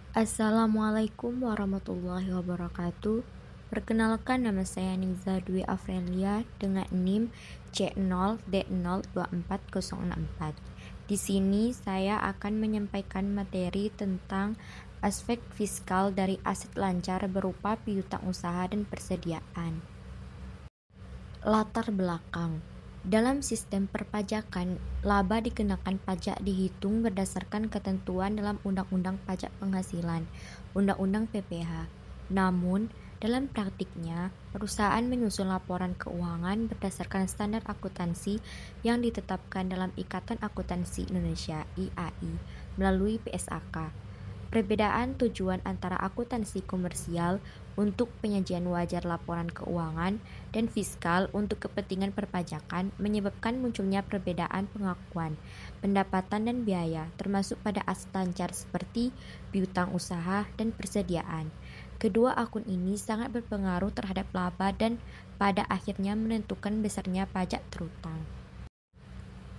Assalamualaikum warahmatullahi wabarakatuh. Perkenalkan, nama saya Niza Dwi Afrelia dengan NIM C0D024064. Di sini saya akan menyampaikan materi tentang aspek fiskal dari aset lancar berupa piutang usaha dan persediaan. Latar belakang. Dalam sistem perpajakan, laba dikenakan pajak dihitung berdasarkan ketentuan dalam Undang-Undang Pajak Penghasilan, Undang-Undang PPH. Namun, dalam praktiknya, perusahaan menyusun laporan keuangan berdasarkan standar akuntansi yang ditetapkan dalam Ikatan Akuntansi Indonesia (IAI) melalui PSAK. Perbedaan tujuan antara akuntansi komersial untuk penyajian wajar laporan keuangan dan fiskal untuk kepentingan perpajakan menyebabkan munculnya perbedaan pengakuan, pendapatan dan biaya, termasuk pada aset lancar seperti piutang usaha dan persediaan. Kedua akun ini sangat berpengaruh terhadap laba dan pada akhirnya menentukan besarnya pajak terutang.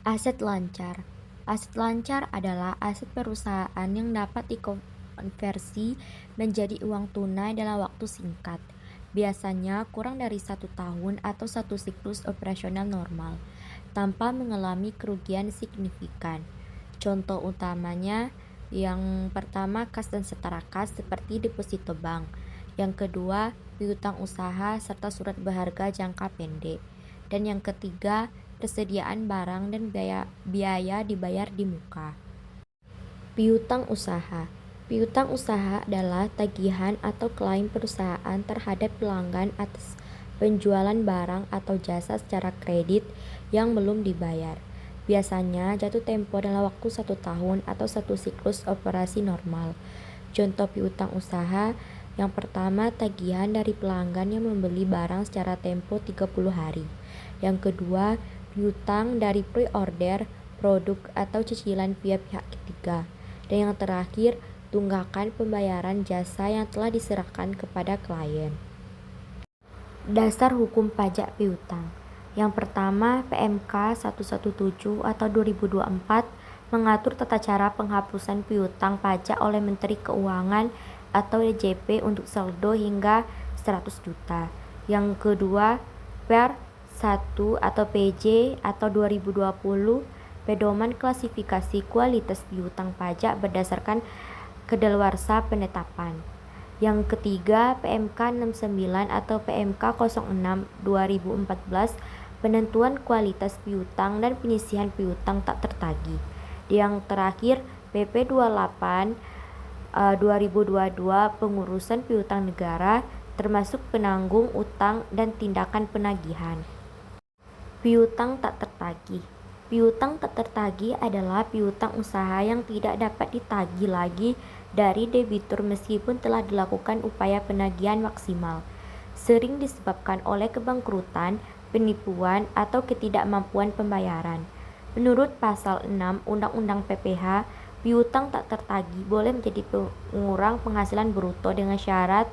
Aset lancar. Aset lancar adalah aset perusahaan yang dapat dikonversi menjadi uang tunai dalam waktu singkat, biasanya kurang dari 1 tahun atau 1 siklus operasional normal, tanpa mengalami kerugian signifikan. Contoh utamanya yang pertama kas dan setara kas seperti deposito bank, yang kedua piutang usaha serta surat berharga jangka pendek, dan yang ketiga persediaan barang dan biaya dibayar di muka. Piutang usaha. Piutang usaha adalah tagihan atau klaim perusahaan terhadap pelanggan atas penjualan barang atau jasa secara kredit yang belum dibayar. Biasanya jatuh tempo dalam waktu 1 tahun atau 1 siklus operasi normal. Contoh piutang usaha yang pertama, tagihan dari pelanggan yang membeli barang secara tempo 30 hari. Yang kedua, piutang dari pre-order produk atau cicilan via pihak ketiga. Dan yang terakhir, tunggakan pembayaran jasa yang telah diserahkan kepada klien. Dasar hukum pajak piutang. Yang pertama, PMK 117 atau 2024 mengatur tata cara penghapusan piutang pajak oleh Menteri Keuangan atau DJP untuk saldo hingga 100 juta. Yang kedua, Per 1 atau PJ atau 2020 pedoman klasifikasi kualitas piutang pajak berdasarkan kedaluarsa penetapan. Yang ketiga, PMK 69 atau PMK 06 2014 penentuan kualitas piutang dan penyisihan piutang tak tertagih. Yang terakhir, PP 28 2022 pengurusan piutang negara termasuk penanggung utang dan tindakan penagihan. Piutang tak tertagih. Piutang tak tertagih adalah piutang usaha yang tidak dapat ditagih lagi dari debitur meskipun telah dilakukan upaya penagihan maksimal. Sering disebabkan oleh kebangkrutan, penipuan, atau ketidakmampuan pembayaran. Menurut Pasal 6 Undang-Undang PPH, piutang tak tertagih boleh menjadi pengurang penghasilan bruto dengan syarat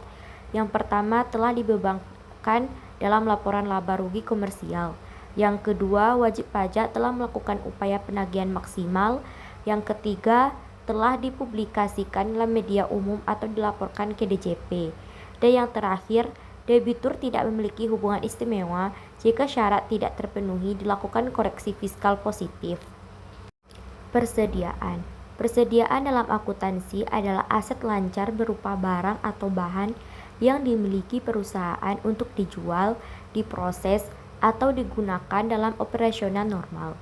yang pertama telah dibebankan dalam laporan laba rugi komersial. Yang kedua, wajib pajak telah melakukan upaya penagihan maksimal. Yang ketiga, telah dipublikasikan dalam media umum atau dilaporkan ke DJP. Dan yang terakhir, debitur tidak memiliki hubungan istimewa jika syarat tidak terpenuhi dilakukan koreksi fiskal positif. Persediaan. Persediaan dalam akuntansi adalah aset lancar berupa barang atau bahan yang dimiliki perusahaan untuk dijual, diproses, atau digunakan dalam operasional normal.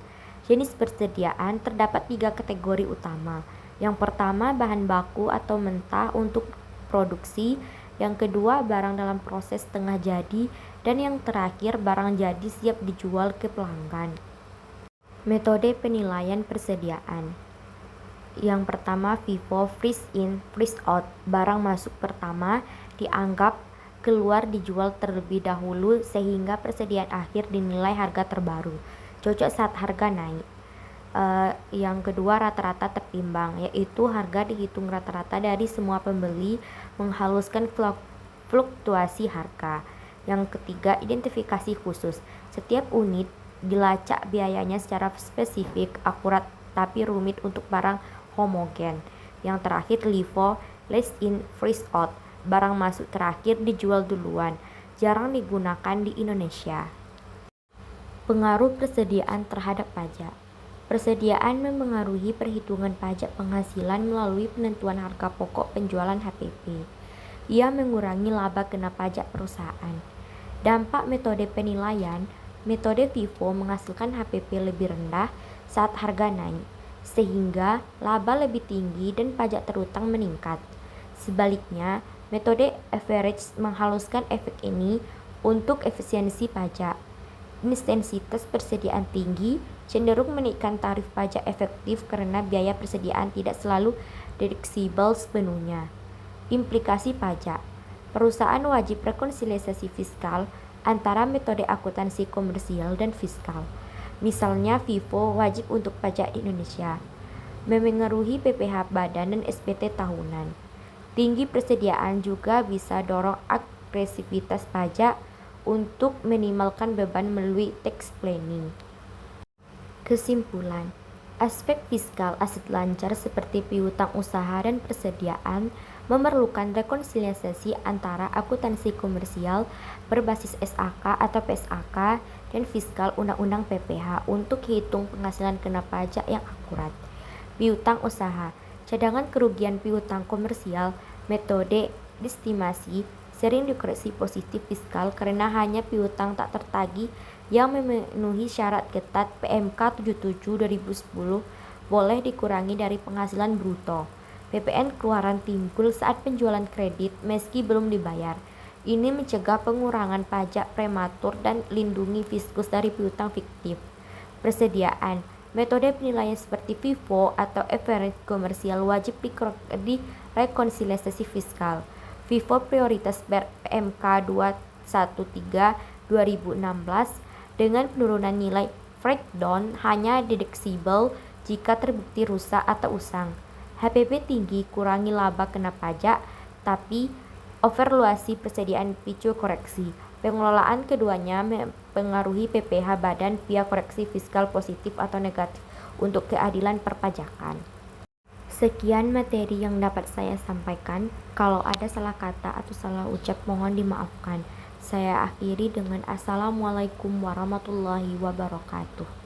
Jenis persediaan terdapat 3 kategori utama. Yang pertama, bahan baku atau mentah untuk produksi. Yang kedua, barang dalam proses setengah jadi. Dan yang terakhir, barang jadi siap dijual ke pelanggan. Metode penilaian persediaan. Yang pertama, FIFO, freeze in, freeze out. Barang masuk pertama dianggap keluar dijual terlebih dahulu sehingga persediaan akhir dinilai harga terbaru, cocok saat harga naik. Yang kedua, rata-rata tertimbang, yaitu harga dihitung rata-rata dari semua pembeli menghaluskan fluktuasi harga. Yang ketiga, identifikasi khusus. Setiap unit dilacak biayanya secara spesifik, akurat tapi rumit untuk barang homogen. Yang terakhir, LIFO, last in, first out. Barang masuk terakhir dijual duluan. Jarang digunakan di Indonesia. Pengaruh persediaan terhadap pajak. Persediaan memengaruhi perhitungan pajak penghasilan melalui penentuan harga pokok penjualan HPP. Ia mengurangi laba kena pajak perusahaan. Dampak metode penilaian, metode FIFO menghasilkan HPP lebih rendah saat harga naik, sehingga laba lebih tinggi dan pajak terutang meningkat. Sebaliknya, metode average menghaluskan efek ini untuk efisiensi pajak. Intensitas persediaan tinggi cenderung menaikkan tarif pajak efektif karena biaya persediaan tidak selalu deduksible sepenuhnya. Implikasi pajak. Perusahaan wajib rekonsiliasi fiskal antara metode akuntansi komersial dan fiskal. Misalnya FIFO wajib untuk pajak di Indonesia. Memengaruhi PPh badan dan SPT tahunan. Tinggi persediaan juga bisa dorong agresivitas pajak untuk minimalkan beban melalui tax planning. Kesimpulan, aspek fiskal aset lancar seperti piutang usaha dan persediaan memerlukan rekonsiliasi antara akuntansi komersial berbasis SAK atau PSAK dan fiskal Undang-Undang PPh untuk hitung penghasilan kena pajak yang akurat. Piutang usaha, cadangan kerugian piutang komersial, metode estimasi sering dikoreksi positif fiskal karena hanya piutang tak tertagih yang memenuhi syarat ketat PMK 77/2010 boleh dikurangi dari penghasilan bruto. PPN keluaran timbul saat penjualan kredit meski belum dibayar. Ini mencegah pengurangan pajak prematur dan lindungi fiskus dari piutang fiktif. Persediaan, metode penilaian seperti FIFO atau average komersial wajib direkonsiliasi fiskal. FIFO prioritas PMK 213/2016 dengan penurunan nilai breakdown hanya deduksible jika terbukti rusak atau usang. HPP tinggi kurangi laba kena pajak, tapi overvaluasi persediaan picu koreksi. Pengelolaan keduanya mempengaruhi PPh badan via koreksi fiskal positif atau negatif untuk keadilan perpajakan. Sekian materi yang dapat saya sampaikan. Kalau ada salah kata atau salah ucap mohon dimaafkan. Saya akhiri dengan Assalamualaikum warahmatullahi wabarakatuh.